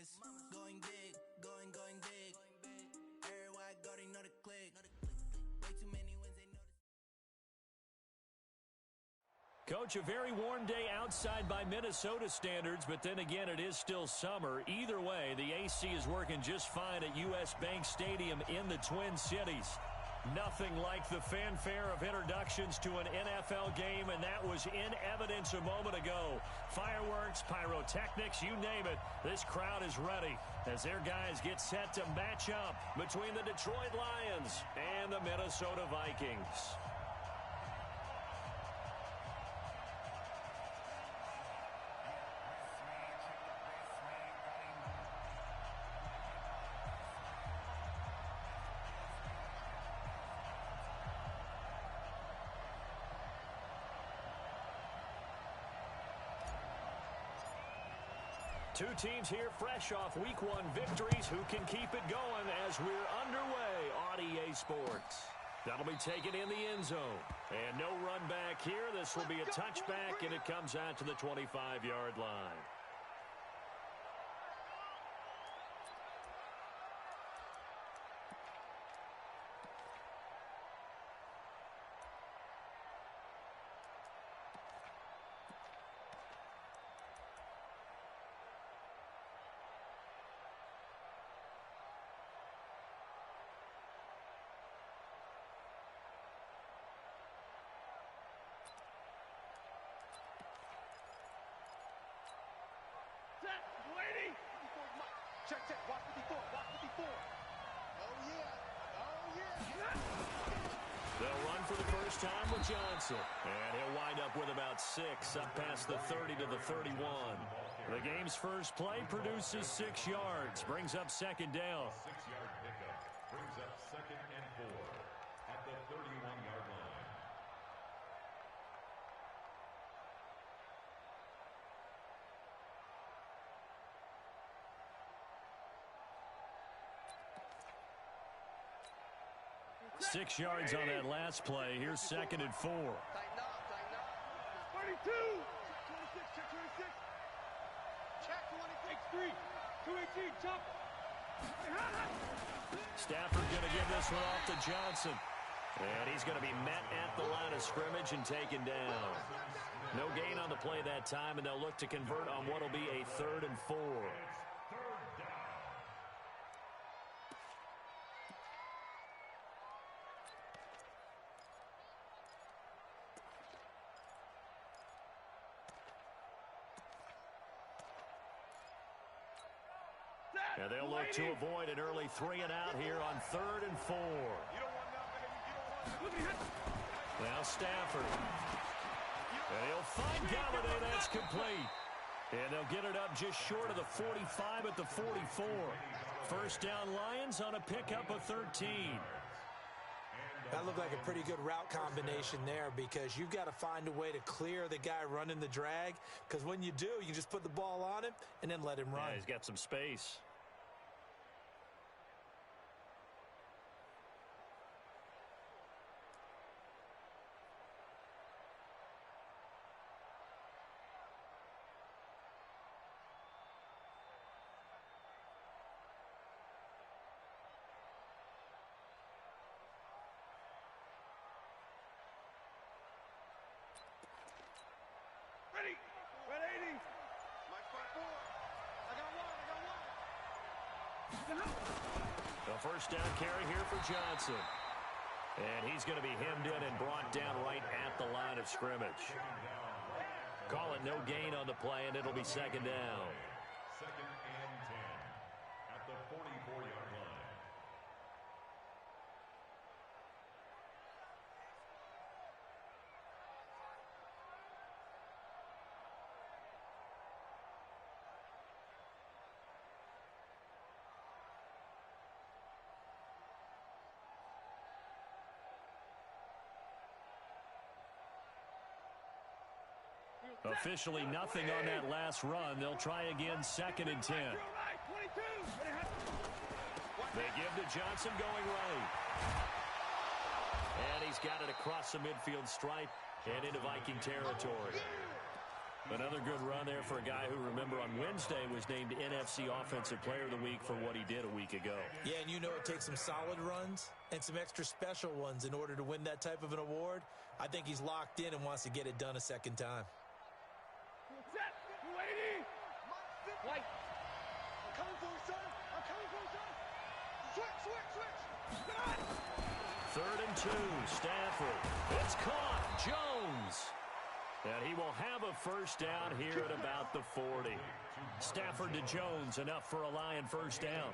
Mamas going big, going big. Everywhere I go, they know the click. Way too many wins, they know the. Coach, a very warm day outside by Minnesota standards, but then again, it is still summer. Either way, the AC is working just fine at U.S. Bank Stadium in the Twin Cities. Nothing like the fanfare of introductions to an NFL game, and that was in evidence a moment ago. Fireworks, pyrotechnics, you name it. This crowd is ready as their guys get set to match up between the Detroit Lions and the Minnesota Vikings. Two teams here fresh off Week 1 victories. Who can keep it going as we're underway on EA Sports? That'll be taken in the end zone. And no run back here. This will be a touchback, and it comes out to the 25-yard line. Check. Watch 54. Oh, yeah. They'll run for the first time with Johnson. And he'll wind up with about 6 up past the 30 to the 31. The game's first play produces 6 yards. Brings up second down. 6-yard pickup. Brings up 2nd and 4 at the 31-yard line. Six yards on that last play. Here's 2nd and 4. Tighten up. 32. Check 26. Check 26. 218. Jump. Stafford going to give this one off to Johnson. And he's going to be met at the line of scrimmage and taken down. No gain on the play that time, and they'll look to convert on what will be a 3rd and 4. And they'll look to avoid an early 3-and-out here on 3rd and 4. Now Stafford. And he'll find Galladay. That's complete. And they'll get it up just short of the 45 at the 44. First down Lions on a pickup of 13. That looked like a pretty good route combination there because you've got to find a way to clear the guy running the drag, because when you do, you just put the ball on him and then let him run. Yeah, he's got some space. Ready. 80. My front 4. I got one. The first down carry here for Johnson. And he's going to be hemmed in and brought down right at the line of scrimmage. Call it no gain on the play, and it'll be 2nd down. 2nd and 10 at the 44-yard line. Officially nothing on that last run. They'll try again 2nd and 10. They give to Johnson going right. And he's got it across the midfield stripe and into Viking territory. Another good run there for a guy who, remember, on Wednesday was named NFC Offensive Player of the Week for what he did a week ago. Yeah, and you know it takes some solid runs and some extra special ones in order to win that type of an award. I think he's locked in and wants to get it done a second time. Set. 280. White. I'm coming for you, son. I'm coming for you, son. Switch. Third and 2. Stafford. It's caught. Jones. And he will have a first down here at about the 40. Stafford to Jones, enough for a Lion first down.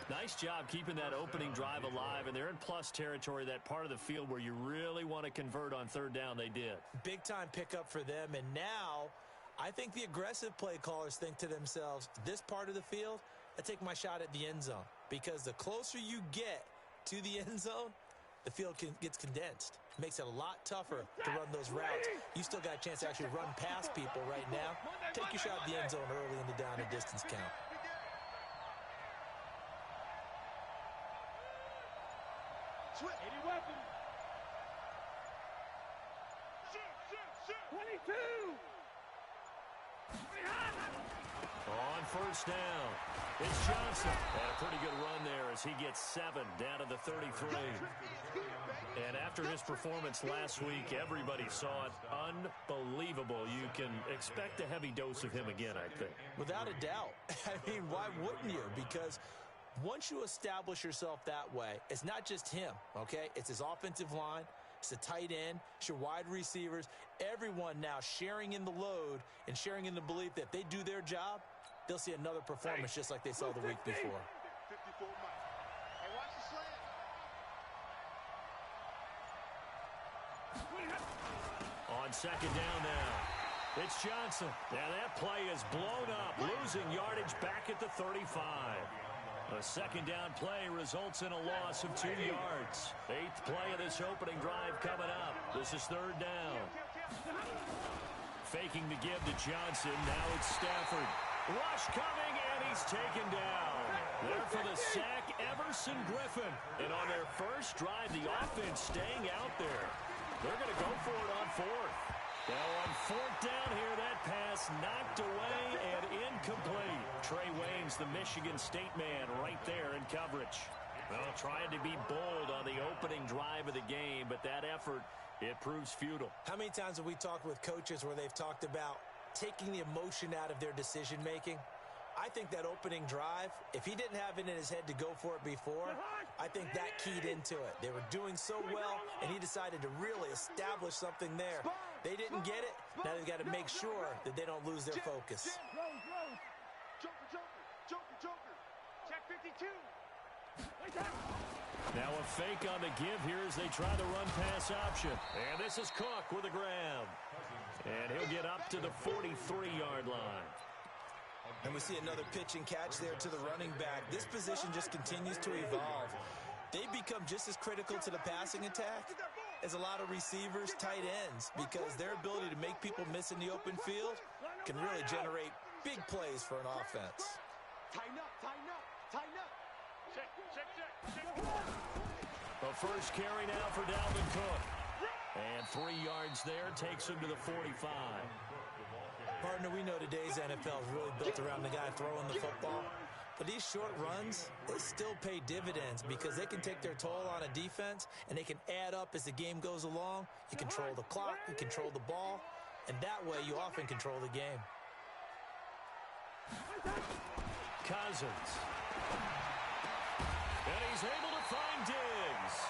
Nice job keeping that opening drive alive, and they're in plus territory, that part of the field where you really want to convert on third down. They did. Big-time pickup for them, and now I think the aggressive play callers think to themselves, this part of the field, I take my shot at the end zone, because the closer you get to the end zone, the field gets condensed. Makes it a lot tougher to run those routes. You still got a chance to actually run past people right now. Take your shot at the end zone early in the down and distance count. Switch. 80 weapon. Shoot. 22. On first down, it's Johnson. And a pretty good run there as he gets 7 down to the 33. And after his performance last week, everybody saw it. Unbelievable. You can expect a heavy dose of him again, I think. Without a doubt. I mean, why wouldn't you? Because once you establish yourself that way, it's not just him, okay? It's his offensive line. It's the tight end. It's your wide receivers. Everyone now sharing in the load and sharing in the belief that if they do their job, they'll see another performance just like they saw the week before. 54 miles. Hey, watch the slant. On second down now, it's Johnson. Now that play is blown up, losing yardage back at the 35. A second down play results in a loss of 2 yards. 8th play of this opening drive coming up. This is third down. Faking the give to Johnson. Now it's Stafford. Rush coming, and he's taken down. There for the sack, Everson Griffin. And on their first drive, the offense staying out there. They're going to go for it on fourth. Now on fourth down here, that pass knocked away and incomplete. Trey Waynes, the Michigan State man, right there in coverage. Well, trying to be bold on the opening drive of the game, but that effort, it proves futile. How many times have we talked with coaches where they've talked about taking the emotion out of their decision-making? I think that opening drive, if he didn't have it in his head to go for it before, I think that keyed into it. They were doing so well, and he decided to really establish something there. They didn't get it. Now they've got to make sure that they don't lose their focus. Joker. Check 52. Now a fake on the give here as they try the run-pass option. And this is Cook with a grab. And he'll get up to the 43-yard line. And we see another pitch and catch there to the running back. This position just continues to evolve. They become just as critical to the passing attack as a lot of receivers, tight ends, because their ability to make people miss in the open field can really generate big plays for an offense. Tighten up. Check. The first carry now for Dalvin Cook. And 3 yards there takes him to the 45. Partner, we know today's NFL is really built around the guy throwing the football. But these short runs, they still pay dividends because they can take their toll on a defense and they can add up as the game goes along. You control the clock, you control the ball, and that way you often control the game. Cousins. And he's able to find Diggs.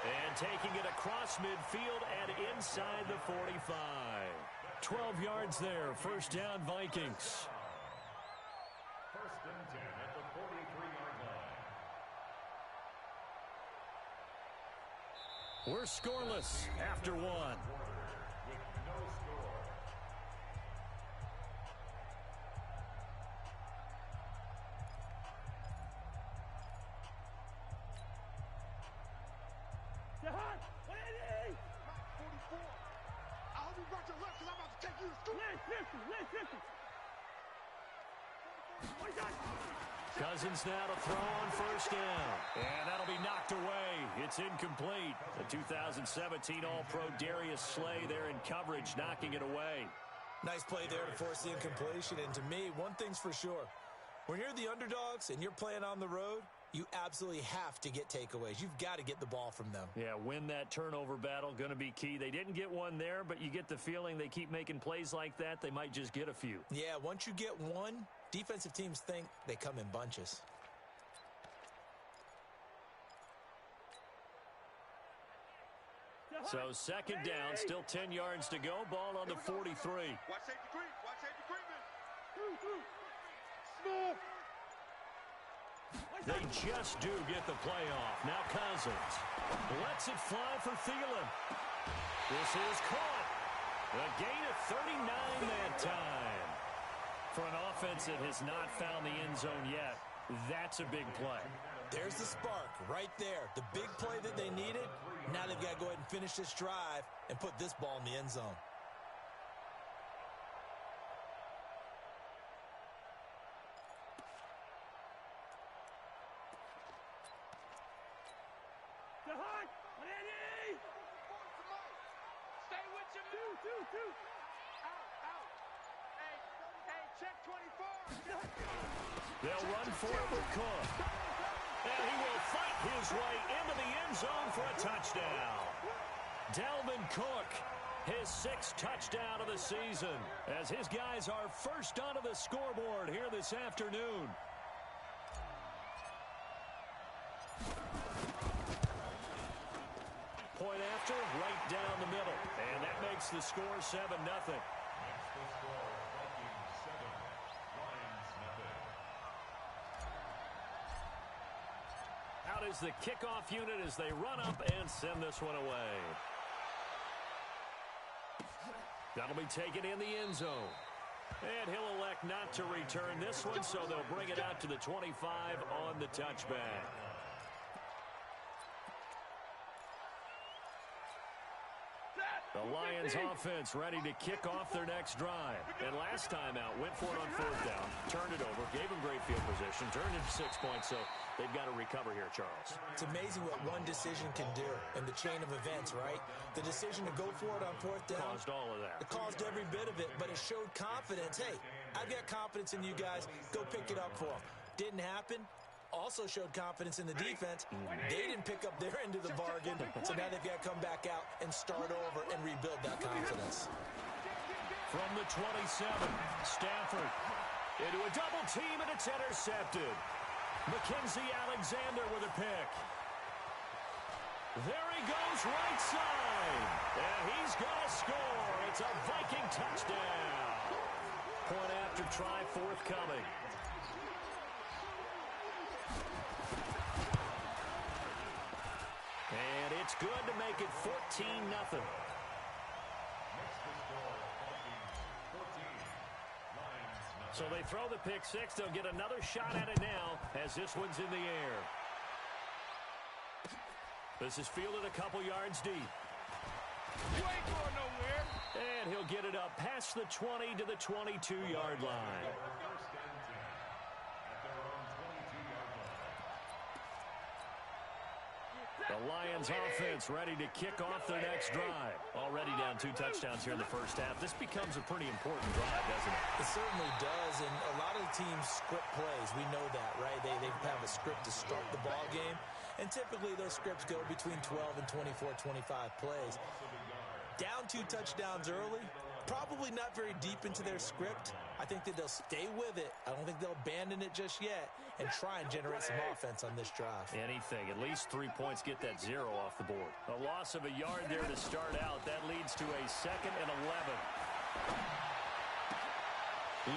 And taking it across midfield and inside the 45. 12 yards there. First down, Vikings. First and 10 at the 43-yard line. We're scoreless after one. With no score. Jahan, 180. 44. I hope you brought your left because I'm about to take you to school. Listen. Cousins now to throw on first down. And that'll be knocked away. It's incomplete. The 2017 All-Pro Darius Slay there in coverage, knocking it away. Nice play there to force the incompletion. And to me, one thing's for sure. When you're the underdogs and you're playing on the road, you absolutely have to get takeaways. You've got to get the ball from them. Yeah, win that turnover battle, going to be key. They didn't get one there, but you get the feeling they keep making plays like that, they might just get a few. Yeah, once you get one, defensive teams think they come in bunches. So second down, still 10 yards to go. Ball on the 43. Watch safety creep. Watch safety creeping. Small. They just do get the play off. Now Cousins lets it fly for Thielen. This is caught. A gain of 39 that time. For an offense that has not found the end zone yet, that's a big play. There's the spark right there. The big play that they needed. Now they've got to go ahead and finish this drive and put this ball in the end zone. Stay with your two. Out. Hey, check 24. They'll run for it with Cook. And he will fight his way into the end zone for a touchdown. Dalvin Cook, his 6th touchdown of the season, as his guys are first onto the scoreboard here this afternoon. Point after, right down the middle. And that makes the score 7-0. Out is the kickoff unit as they run up and send this one away. That'll be taken in the end zone. And he'll elect not to return this one, so they'll bring it out to the 25 on the touchback. The Lions offense ready to kick off their next drive. And last time out, went for it on 4th down, turned it over, gave them great field position, turned it to 6 points, so they've got to recover here, Charles. It's amazing what one decision can do in the chain of events, right? The decision to go for it on 4th down. Caused all of that. It caused every bit of it, but it showed confidence. Hey, I've got confidence in you guys. Go pick it up for them. Didn't happen. Also showed confidence in the defense. They didn't pick up their end of the bargain, so now they've got to come back out and start over and rebuild that confidence. From the 27, Stafford into a double team, and it's intercepted. Mackenzie Alexander with a pick. There he goes, right side. And he's going to score. It's a Viking touchdown. Point after try forthcoming. And it's good to make it 14-0. So they throw the pick 6. They'll get another shot at it now as this one's in the air. This is fielded a couple yards deep. You ain't going nowhere. And he'll get it up past the 20 to the 22-yard line. The Lions offense ready to kick off their next drive. Already down 2 touchdowns here in the first half. This becomes a pretty important drive, doesn't it? It certainly does, and a lot of the teams script plays. We know that, right? They have a script to start the ball game, and typically those scripts go between 12 and 24, 25 plays. Down 2 touchdowns early, probably not very deep into their script. I think that they'll stay with it. I don't think they'll abandon it just yet and try and generate some offense on this drive. Anything. At least 3 points, get that 0 off the board. A loss of a yard there to start out. That leads to a 2nd and 11.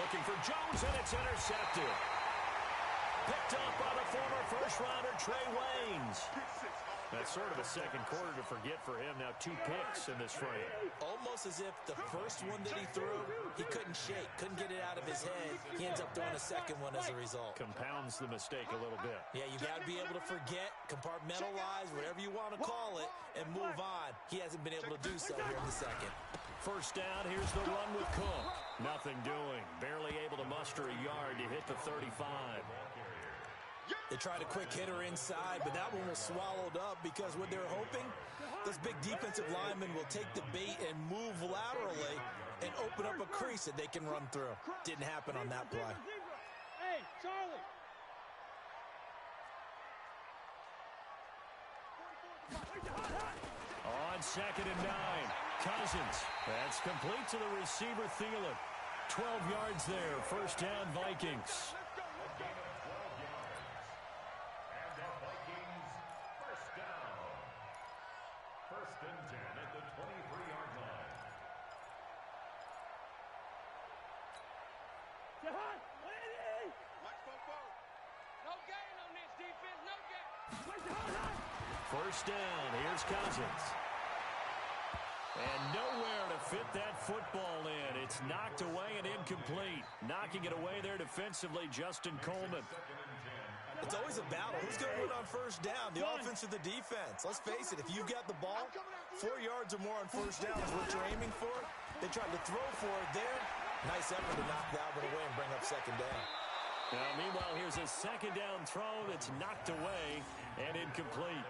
Looking for Jones, and it's intercepted. Picked up by the former first-rounder Trey Waynes. That's sort of a second quarter to forget for him. Now 2 picks in this frame. Almost as if the first one that he threw, he couldn't shake, couldn't get it out of his head. He ends up throwing a second one as a result. Compounds the mistake a little bit. Yeah, you got to be able to forget, compartmentalize, whatever you want to call it, and move on. He hasn't been able to do so here in the second. First down, here's the run with Cook. Nothing doing. Barely able to muster a yard to hit the 35. They tried a quick hitter inside, but that one was swallowed up because what they're hoping, those big defensive linemen will take the bait and move laterally and open up a crease that they can run through. Didn't happen on that play. Hey, Charlie. On 2nd and 9, Cousins. That's complete to the receiver, Thielen. 12 yards there, first down, Vikings. First and 10 at the 23-yard line. Jahan, ready? No gain on this defense, no gain. First down, here's Cousins. And nowhere to fit that football in. It's knocked away and incomplete. Knocking it away there defensively, Justin Coleman. It's always a battle. Who's going to win on first down, the offense or the defense? Let's face it, if you've got the ball, 4 yards or more on first down is what you're aiming for. They tried to throw for it there. Nice effort to knock that one away and bring up second down. Meanwhile, here's a second down throw that's knocked away and incomplete.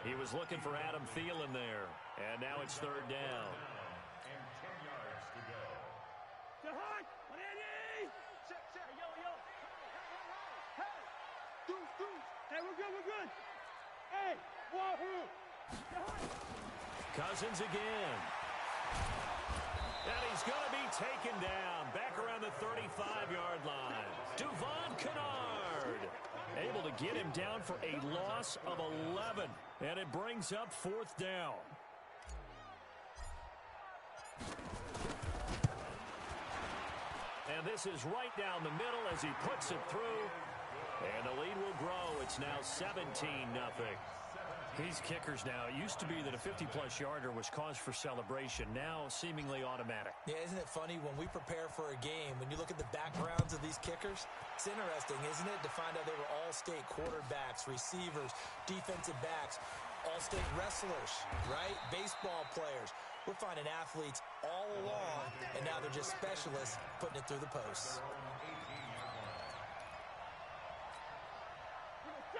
He was looking for Adam Thielen there, and now it's third down. And 10 yards to go. Jahan, ready? Check. Hey, yo. Hey, Deuce. Hey, we're good. Hey, Wahoo. Jahan. Cousins again. And he's going to be taken down back around the 35-yard line. Duvon Kennard able to get him down for a loss of 11. And it brings up fourth down. And this is right down the middle as he puts it through. And the lead will grow. It's now 17-0. These kickers now, it used to be that a 50-plus yarder was cause for celebration. Now seemingly automatic. Yeah, isn't it funny when we prepare for a game, when you look at the backgrounds of these kickers, it's interesting, isn't it, to find out they were all-state quarterbacks, receivers, defensive backs, all-state wrestlers, right? Baseball players. We're finding athletes all along, and now they're just specialists putting it through the posts.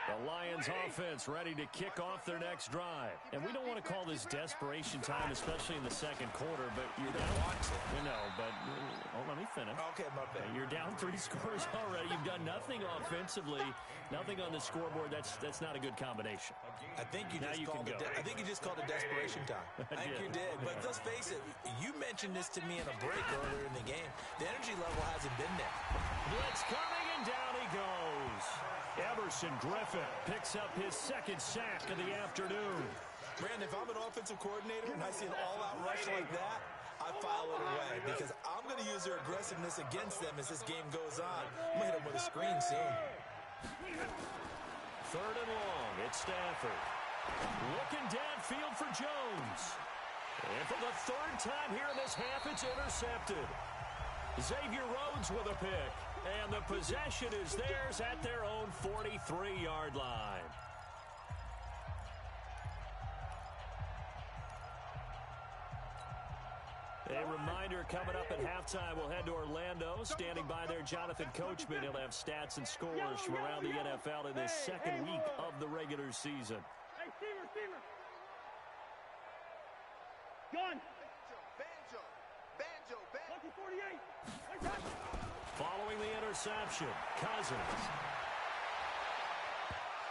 The Lions offense ready to kick off their next drive. And we don't want to call this desperation time, especially in the second quarter, but you're down. Let me finish. Okay, my bad. You're down 3 scores already. You've done nothing offensively, nothing on the scoreboard. That's not a good combination. I think you just called it desperation time. I think you did. But let's face it, you mentioned this to me in a break earlier in the game. The energy level hasn't been there. Blitz coming, and down he goes. Everson Griffin picks up his second sack of the afternoon. Brandon, if I'm an offensive coordinator and I see an all-out rush like that, I file it away because I'm going to use their aggressiveness against them as this game goes on. I'm going to hit them with a screen soon. Third and long, it's Stafford. Looking downfield for Jones. And for the third time here in this half, it's intercepted. Xavier Rhodes with a pick. And the possession is theirs at their own 43-yard line. A reminder coming up at halftime, we'll head to Orlando. Standing by there, Jonathan Coachman. He'll have stats and scores from around the NFL in this second week of the regular season. Hey, Steamer. Gun. Banjo. Lucky 48. Following the interception, Cousins.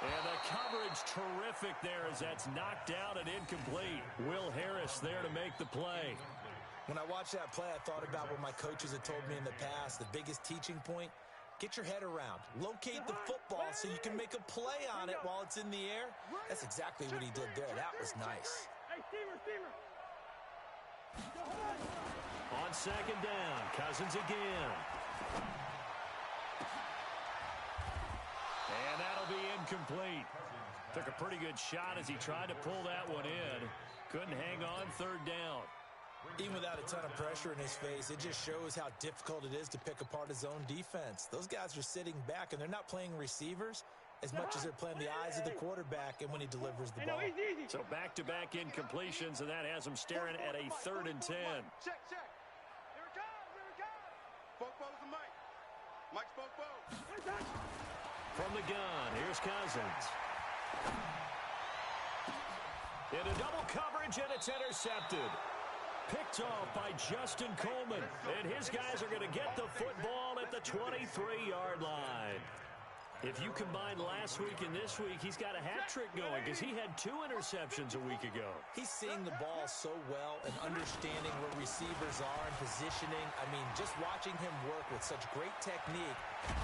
And the coverage terrific there as that's knocked out and incomplete. Will Harris there to make the play. When I watched that play, I thought about what my coaches had told me in the past. The biggest teaching point, get your head around. Locate the football so you can make a play on it while it's in the air. That's exactly what he did there. That was nice. Hey, Steamer. On second down, Cousins again. And that'll be incomplete. Took a pretty good shot as he tried to pull that one in. Couldn't hang on, third down. Even without a ton of pressure in his face, it just shows how difficult it is to pick apart his own defense. Those guys are sitting back, and they're not playing receivers as much as they're playing the eyes of the quarterback and when he delivers the ball. So back-to-back incompletions, and that has him staring at a 3rd and 10. Check. Here it comes. Bobo's the Mike. Mike's Bobo. From the gun, here's Cousins. Into double coverage, and it's intercepted. Picked off by Justin Coleman. And his guys are going to get the football at the 23-yard line. If you combine last week and this week, he's got a hat trick going because he had 2 interceptions a week ago. He's seeing the ball so well and understanding where receivers are and positioning. I mean, just watching him work with such great technique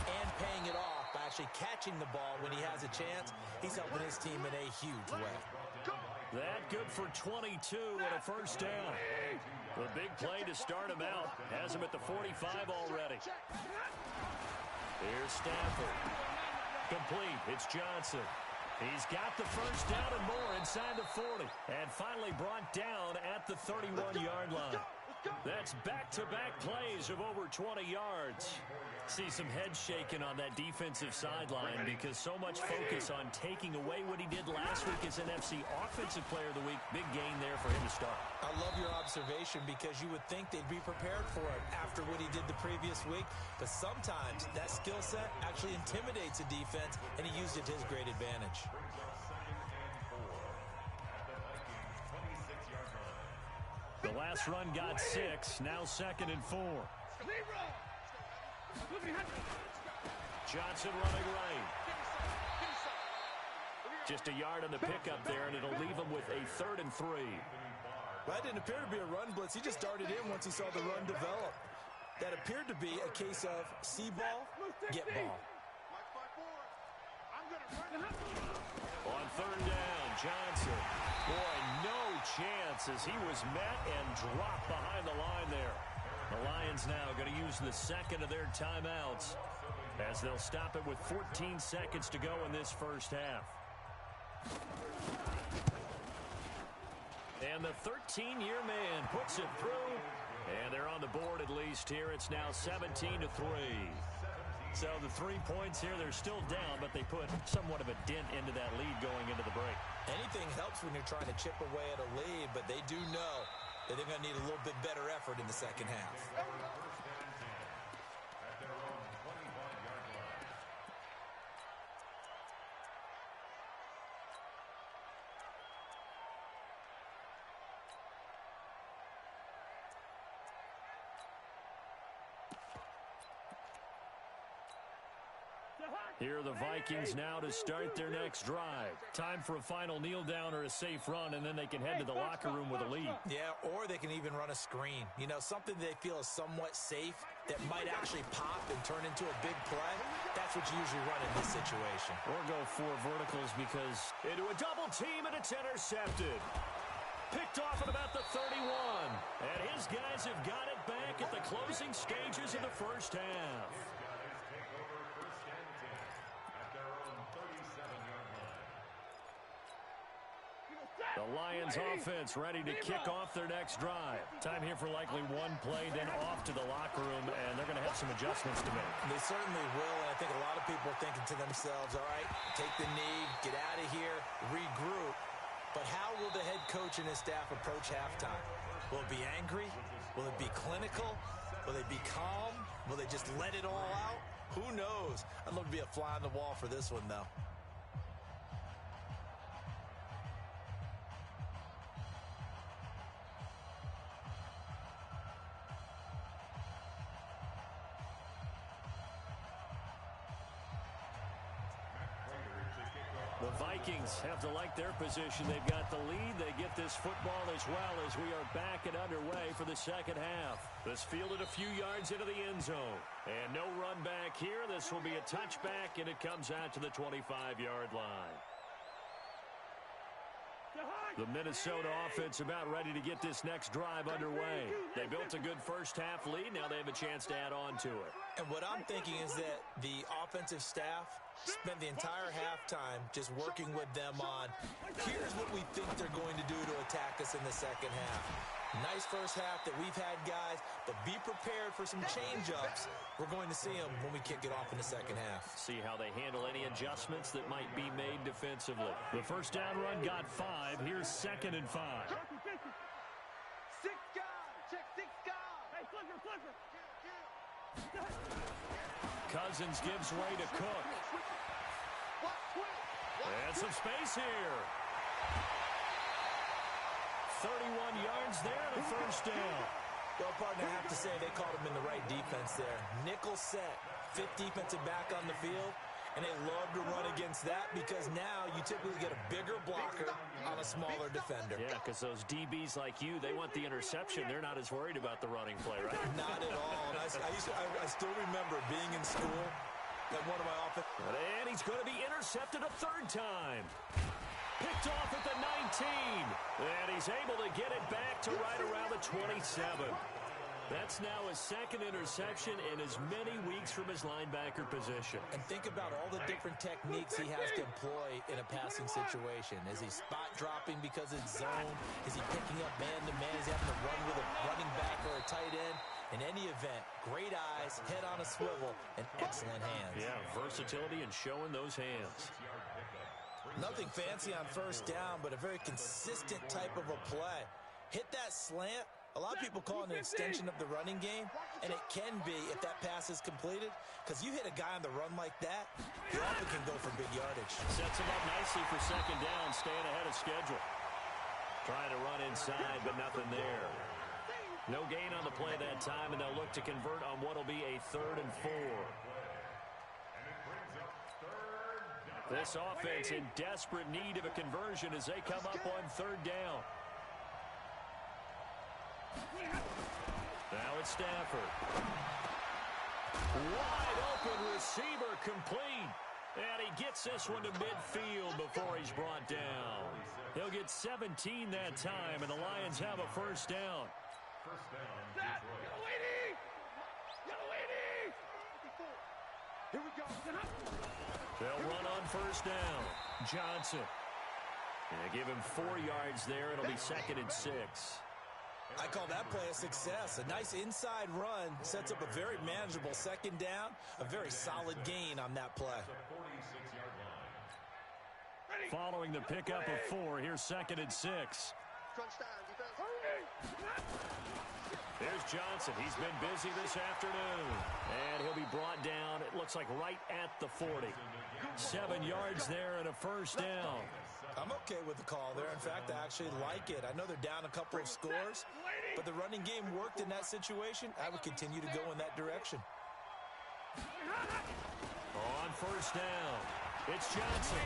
and paying it off by actually catching the ball when he has a chance, he's helping his team in a huge way. That good for 22 and a first down. The big play to start him out. Has him at the 45 already. Here's Stafford. Complete. It's Johnson. He's got the first down and more inside the 40. And finally brought down at the 31-yard line. That's back-to-back plays of over 20 yards. See some head shaking on that defensive sideline because so much focus on taking away what he did last week as NFC Offensive Player of the Week. Big gain there for him to start. I love your observation because you would think they'd be prepared for it after what he did the previous week. But sometimes that skill set actually intimidates a defense, and he used it to his great advantage. The last run got 6. Now 2nd and 4. Johnson running right. Just a yard on the pickup there, and it'll leave him with a 3rd and 3. That didn't appear to be a run blitz. He just darted in once he saw the run develop. That appeared to be a case of see ball, get ball. On 3rd down, Johnson. Boy, no chance as he was met and dropped behind the line there. The Lions now going to use the 2nd of their timeouts as they'll stop it with 14 seconds to go in this first half. And the 13-year man puts it through, and they're on the board at least here. It's now 17-3. So the 3 points here, they're still down, but they put somewhat of a dent into that lead going into the break. Anything helps when you're trying to chip away at a lead, but they do know that they're going to need a little bit better effort in the second half. Here are the Vikings now to start their next drive. Time for a final kneel down or a safe run, and then they can head to the locker room with a lead. Yeah, or they can even run a screen. You know, something they feel is somewhat safe that might actually pop and turn into a big play. That's what you usually run in this situation. Or go 4 verticals because into a double team, and it's intercepted. Picked off at about the 31. And his guys have got it back at the closing stages of the first half. The Lions offense ready to kick off their next drive. Time here for likely 1 play, then off to the locker room, and they're going to have some adjustments to make. They certainly will, and I think a lot of people are thinking to themselves, all right, take the knee, get out of here, regroup. But how will the head coach and his staff approach halftime? Will it be angry? Will it be clinical? Will they be calm? Will they just let it all out? Who knows? I'd love to be a fly on the wall for this one, though. The Vikings have to like their position. They've got the lead. They get this football as well as we are back and underway for the second half. This fielded a few yards into the end zone. And no run back here. This will be a touchback, and it comes out to the 25-yard line. The Minnesota offense about ready to get this next drive underway. They built a good first half lead. Now they have a chance to add on to it. And what I'm thinking is that the offensive staff spent the entire halftime just working with them on, here's what we think they're going to do to attack us in the second half. Nice first half that we've had, guys, but be prepared for some change-ups. We're going to see them when we kick it off in the second half. See how they handle any adjustments that might be made defensively. The first down run got 5. Here's 2nd and 5. 6 guys. Check 6 guys. Hey, flipper. Cousins gives way to Cook. And some space here. 31 yards there and a first down. Well, partner, I have to say they called him in the right defense there. Nickel set, fifth defensive back on the field, and they love to run against that because now you typically get a bigger blocker on a smaller defender. Yeah, because those DBs like you, they want the interception. They're not as worried about the running play, right? Not at all. And I still remember being in school at one of my office. And he's going to be intercepted a third time. Picked off at the 19. And he's able to get it back to right around the 27. That's now his second interception in as many weeks from his linebacker position. And think about all the different techniques he has to employ in a passing situation. Is he spot dropping because it's zone? Is he picking up man-to-man? Is he having to run with a running back or a tight end? In any event, great eyes, head on a swivel, and excellent hands. Yeah, versatility and showing those hands. Nothing fancy on first down, but a very consistent type of a play. Hit that slant. A lot of people call it an extension of the running game, and it can be if that pass is completed, because you hit a guy on the run like that, you often can go for big yardage. Sets him up nicely for second down, staying ahead of schedule. Trying to run inside, but nothing there. No gain on the play that time, and they'll look to convert on what will be a 3rd and 4. This offense in desperate need of a conversion as they come up on 3rd down. Now it's Stafford. Wide open receiver complete. And he gets this one to midfield before he's brought down. He'll get 17 that time, and the Lions have a first down. Here we go. They'll run on first down. Johnson. And they give him 4 yards there. It'll be 2nd and 6. I call that play a success. A nice inside run sets up a very manageable second down. A very solid gain on that play. Following the pickup of 4, here's 2nd and 6. There's Johnson. He's been busy this afternoon. And he'll be brought down, it looks like, right at the 40. 7 yards there and a first down. I'm okay with the call there. In fact, I actually like it. I know they're down a couple of scores, but the running game worked in that situation. I would continue to go in that direction. On first down, it's Johnson.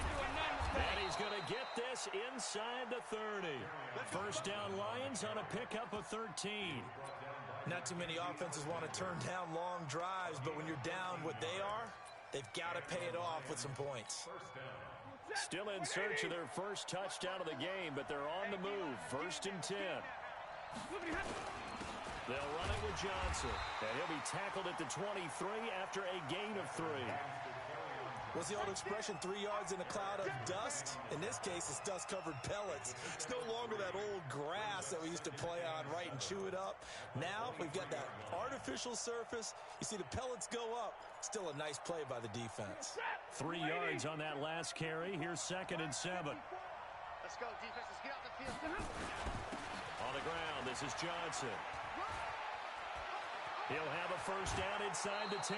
And he's going to get this inside the 30. First down Lions on a pickup of 13. Not too many offenses want to turn down long drives, but when you're down what they are, they've got to pay it off with some points. Still in search of their first touchdown of the game, but they're on the move. 1st and 10. They'll run it with Johnson, and he'll be tackled at the 23 after a gain of 3. What's the old expression, 3 yards in a cloud of dust? In this case, it's dust-covered pellets. It's no longer that old grass that we used to play on, right, and chew it up. Now, we've got that artificial surface. You see the pellets go up. Still a nice play by the defense. 3 yards on that last carry. Here's 2nd and 7. Let's go, defense. Let's get out the field. On the ground, this is Johnson. He'll have a first down inside the 10.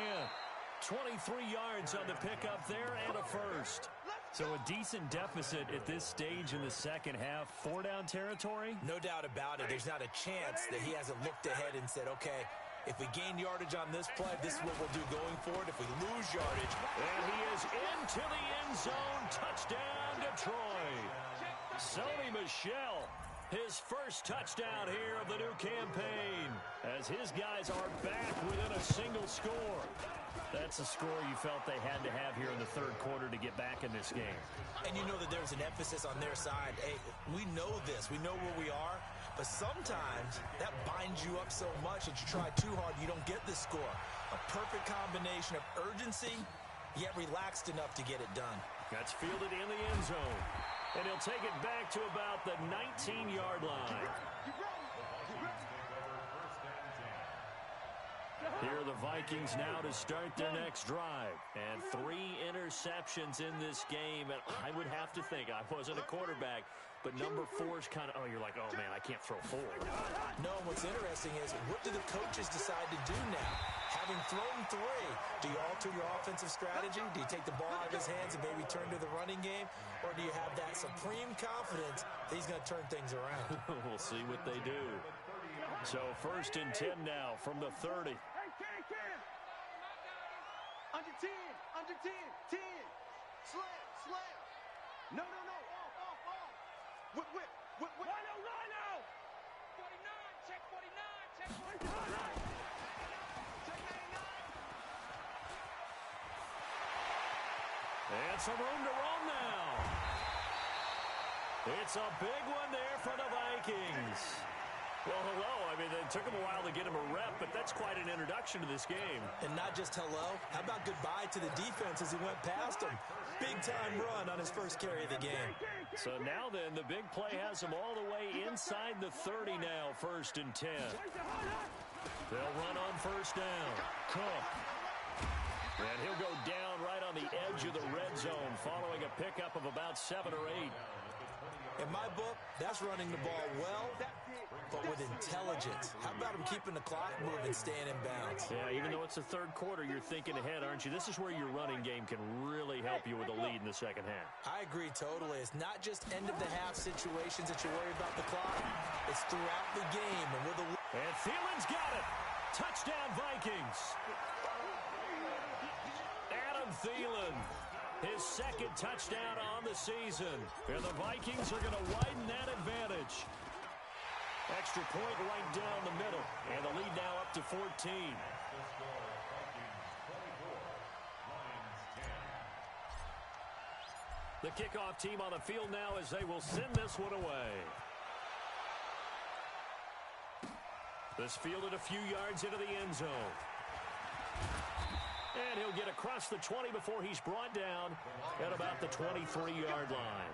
23 yards on the pickup there and a first. So a decent deficit at this stage in the second half. 4-down territory? No doubt about it. There's not a chance that he hasn't looked ahead and said, okay, if we gain yardage on this play, this is what we'll do going forward. If we lose yardage. And he is into the end zone. Touchdown, Detroit. Sony Michel, his first touchdown here of the new campaign, as his guys are back within a single score. That's a score you felt they had to have here in the 3rd quarter to get back in this game. And you know that there's an emphasis on their side. Hey, we know this. We know where we are. But sometimes that binds you up so much that you try too hard, you don't get the score. A perfect combination of urgency, yet relaxed enough to get it done. That's fielded in the end zone. And he'll take it back to about the 19-yard line. Here are the Vikings now to start their next drive. And 3 interceptions in this game. And I would have to think, I wasn't a quarterback, but number 4 is kind of, you're like, oh, man, I can't throw 4. No, what's interesting is, what do the coaches decide to do now? Have having thrown 3, do you alter your offensive strategy? Do you take the ball out of his hands and maybe turn to the running game? Or do you have that supreme confidence that he's going to turn things around? We'll see what they do. So 1st and 10 now from the 30. Under 10, under 10, 10. Slam, slam. No, off. Whip. Rhino. 49, check 49, check 49. Check 99. And some room to roam now. It's a big one there for the Vikings. Well, hello. I mean, it took him a while to get him a rep, but that's quite an introduction to this game. And not just hello. How about goodbye to the defense as he went past him? Big-time run on his first carry of the game. So now then, the big play has him all the way inside the 30 now, 1st and 10. They'll run on 1st down. Cook. And he'll go down right on the edge of the red zone following a pickup of about 7 or 8. In my book, that's running the ball well, but with intelligence. How about him keeping the clock moving, staying in bounds? Yeah, even though it's the 3rd quarter, you're thinking ahead, aren't you? This is where your running game can really help you with a lead in the 2nd half. I agree totally. It's not just end-of-the-half situations that you worry about the clock. It's throughout the game. And Thielen's got it. Touchdown, Vikings. Adam Thielen. His 2nd touchdown on the season. And the Vikings are going to widen that advantage. Extra point right down the middle. And the lead now up to 14. The kickoff team on the field now as they will send this one away. This fielded a few yards into the end zone. And he'll get across the 20 before he's brought down at about the 23-yard line.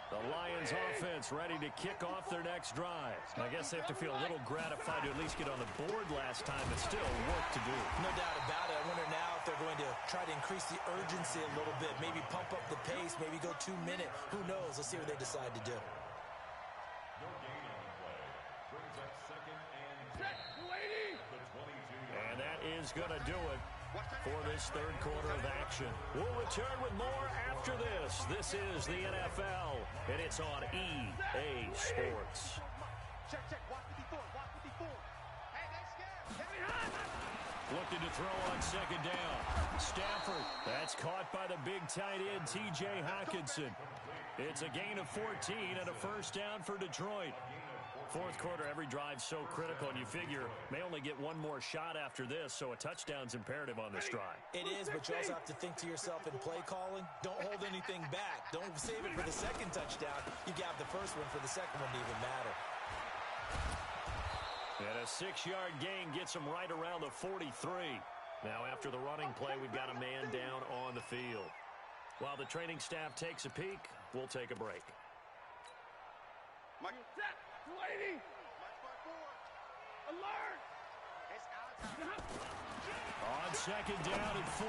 The Lions offense ready to kick off their next drive. I guess they have to feel a little gratified to at least get on the board last time, but still work to do. No doubt about it. I wonder now if they're going to try to increase the urgency a little bit, maybe pump up the pace, maybe go 2-minute. Who knows? Let's see what they decide to do. And that is going to do it for this 3rd quarter of action. We'll return with more after this. This is the NFL, and it's on EA Sports. Check. Watch 54. Hey, they scared. Looking to throw on 2nd down. Stafford. That's caught by the big tight end, T.J. Hockenson. It's a gain of 14 and a 1st down for Detroit. 4th quarter, every drive so critical, and you figure may only get one more shot after this, so a touchdown's imperative on this drive. It is, but you also have to think to yourself in play calling, don't hold anything back. Don't save it for the 2nd touchdown. You got the 1st one for the 2nd one to even matter. And a 6-yard gain gets him right around the 43. Now after the running play, we've got a man down on the field. While the training staff takes a peek, we'll take a break. Mike. Lady! Alert! On 2nd down and 4.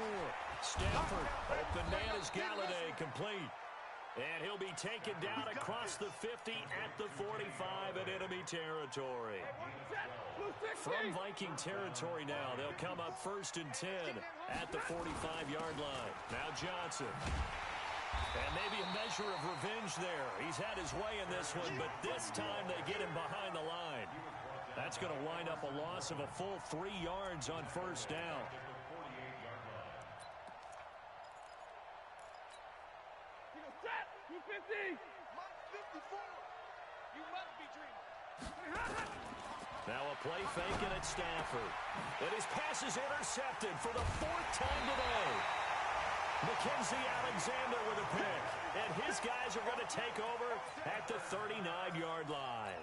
Stafford. Open man is Galladay, complete. And he'll be taken down across the 50 at the 45 in enemy territory. From Viking territory now, they'll come up 1st and 10 at the 45-yard line. Now Johnson. And maybe a measure of revenge there. He's had his way in this one, but this time they get him behind the line. That's going to wind up a loss of a full 3 yards on 1st down. Set! 250! Mike 54. You must be dreaming. Now a play fake and it's Stafford. And his pass is intercepted for the 4th time today. Mackenzie Alexander with a pick. And his guys are going to take over at the 39-yard line.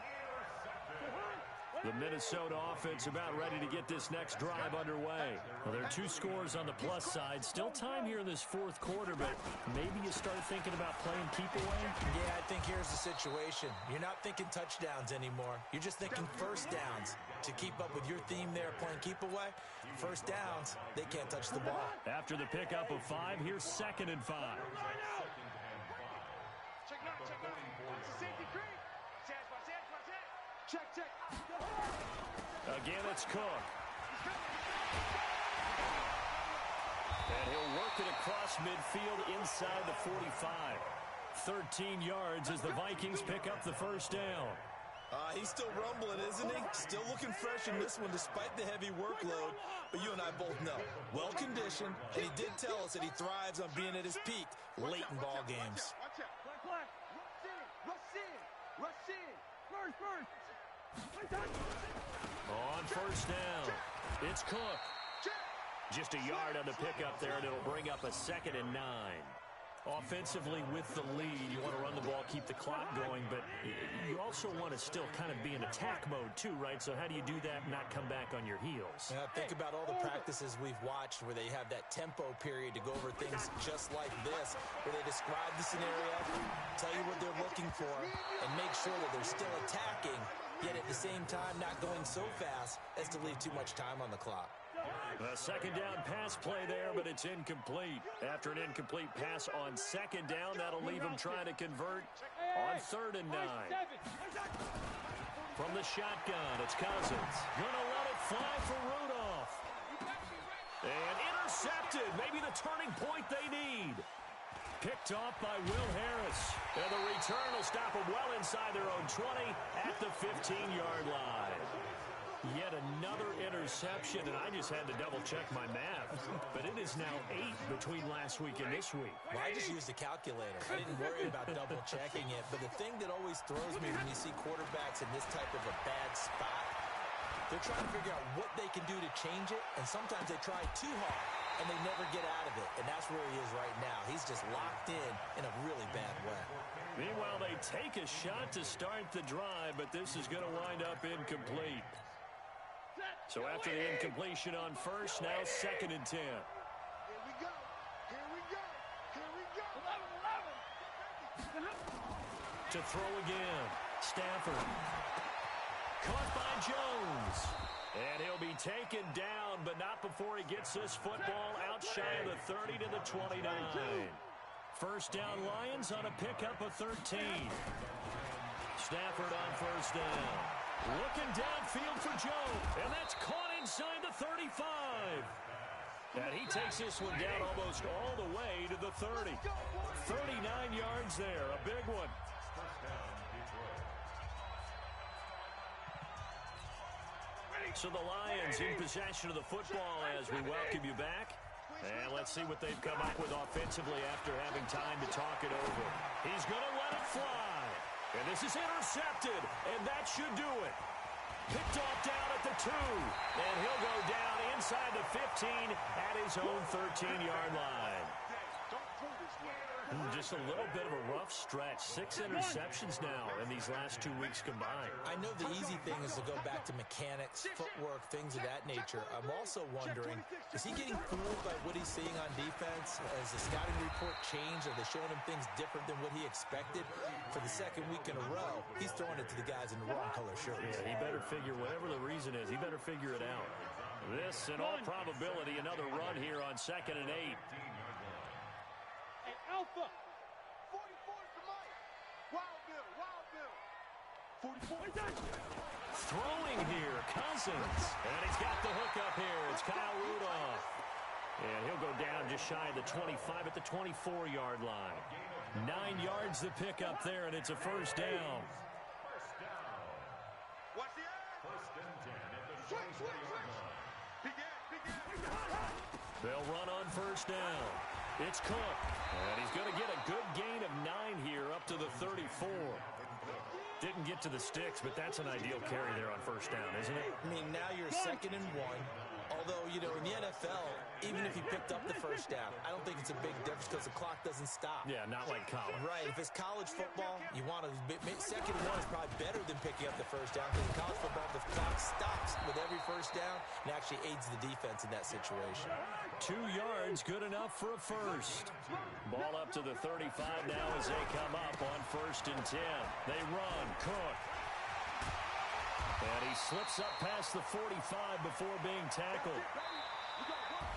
The Minnesota offense about ready to get this next drive underway. Well, there are 2 scores on the plus side. Still time here in this 4th quarter, but maybe you start thinking about playing keep away? Yeah, I think here's the situation. You're not thinking touchdowns anymore. You're just thinking 1st downs. To keep up with your theme there, playing keep away, 1st downs, they can't touch the ball. After the pickup of 5, here's 2nd and 5. Check out. Watch the safety creep. Check, check. Again, it's Cook. And he'll work it across midfield inside the 45. 13 yards as the Vikings pick up the first down. He's still rumbling, isn't he? Still looking fresh in this one despite the heavy workload. But you and I both know, well-conditioned, and he did tell us that he thrives on being at his peak late in ball games. Watch out. Rush in. Rush in. First. On first down, it's Cook. Just a yard on the pickup there, and it'll bring up a 2nd and 9. Offensively with the lead, you want to run the ball, keep the clock going, but you also want to still kind of be in attack mode too, right? So how do you do that and not come back on your heels? Yeah, think about all the practices we've watched where they have that tempo period to go over things just like this, where they describe the scenario, tell you what they're looking for, and make sure that they're still attacking, yet at the same time not going so fast as to leave too much time on the clock. A 2nd down pass play there, but it's incomplete. After an incomplete pass on 2nd down, that'll leave him trying to convert on 3rd and 9. From the shotgun, it's Cousins. Gonna let it fly for Rudolph. And intercepted. Maybe the turning point they need. Picked off by Will Harris. And the return will stop them well inside their own 20 at the 15-yard line. Yet another interception, and I just had to double-check my math. But it is now 8 between last week and this week. Well, I just used a calculator. I didn't worry about double-checking it. But the thing that always throws me when you see quarterbacks in this type of a bad spot, they're trying to figure out what they can do to change it, and sometimes they try too hard, and they never get out of it. And that's where he is right now. He's just locked in a really bad way. Meanwhile, they take a shot to start the drive, but this is going to wind up incomplete. So after the incompletion on first, now 2nd and 10. Here we go. To throw again, Stafford. Caught by Jones. And he'll be taken down, but not before he gets this football out shy of the 30 to the 29. First down, Lions on a pickup of 13. Stafford on first down. Looking downfield for Jones, and that's caught inside the 35. And he takes this one down almost all the way to the 30. 39 yards there, a big one. So the Lions in possession of the football as we welcome you back. And let's see what they've come up with offensively after having time to talk it over. He's going to let it fly. And this is intercepted, and that should do it. Picked off down at the 2, and he'll go down inside the 15 at his own 13-yard line. Just a little bit of a rough stretch. 6 interceptions now in these last 2 weeks combined. I know the easy thing is to go back to mechanics, footwork, things of that nature. I'm also wondering, is he getting fooled by what he's seeing on defense? Has the scouting report changed? Are they showing him things different than what he expected? For the 2nd week in a row, he's throwing it to the guys in the wrong color shirts. Yeah, he better figure, whatever the reason is, he better figure it out. This, in all probability, another run here on 2nd and 8. Alpha. 44 to Mike. Wild Bill. 44. Throwing here, Cousins. And he's got the hook up here. It's Kyle Rudolph. And he'll go down just shy of the 25 at the 24-yard line. 9 yards to pick up there, and it's a first down. Watch the eye. Switch. Big ass. They'll run on first down. It's Cook, and he's going to get a good gain of 9 here up to the 34. Didn't get to the sticks, but that's an ideal carry there on first down, isn't it? I mean, now you're 2nd and 1. Although, you know, in the NFL, even if he picked up the first down, I don't think it's a big difference because the clock doesn't stop. Yeah, not like college. Right. If it's college football, you want to 2nd and 1 is probably better than picking up the first down because in college football, the clock stops with every first down and actually aids the defense in that situation. 2 yards, good enough for a first. Ball up to the 35 now as they come up on 1st and 10. They run. Cook. And he slips up past the 45 before being tackled.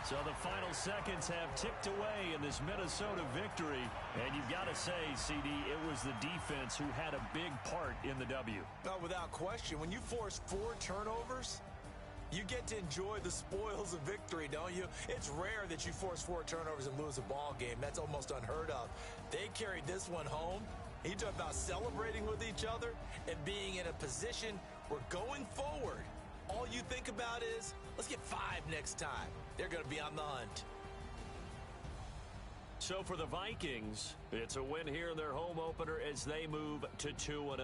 So the final seconds have ticked away in this Minnesota victory. And you've got to say, CD, it was the defense who had a big part in the W. Oh, without question. When you force 4 turnovers, you get to enjoy the spoils of victory, don't you? It's rare that you force 4 turnovers and lose a ball game. That's almost unheard of. They carried this one home. He talked about celebrating with each other and being in a position where going forward, all you think about is, let's get 5 next time. They're going to be on the hunt. So for the Vikings, it's a win here in their home opener as they move to 2-0.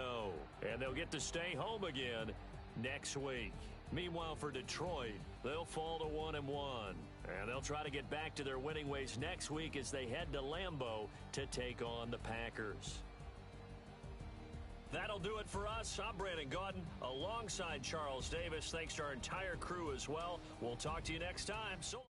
And they'll get to stay home again next week. Meanwhile, for Detroit, they'll fall to 1-1. And they'll try to get back to their winning ways next week as they head to Lambeau to take on the Packers. That'll do it for us. I'm Brandon Gaudin alongside Charles Davis. Thanks to our entire crew as well. We'll talk to you next time. So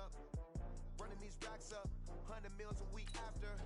up, running these racks up, 100 meals a week after.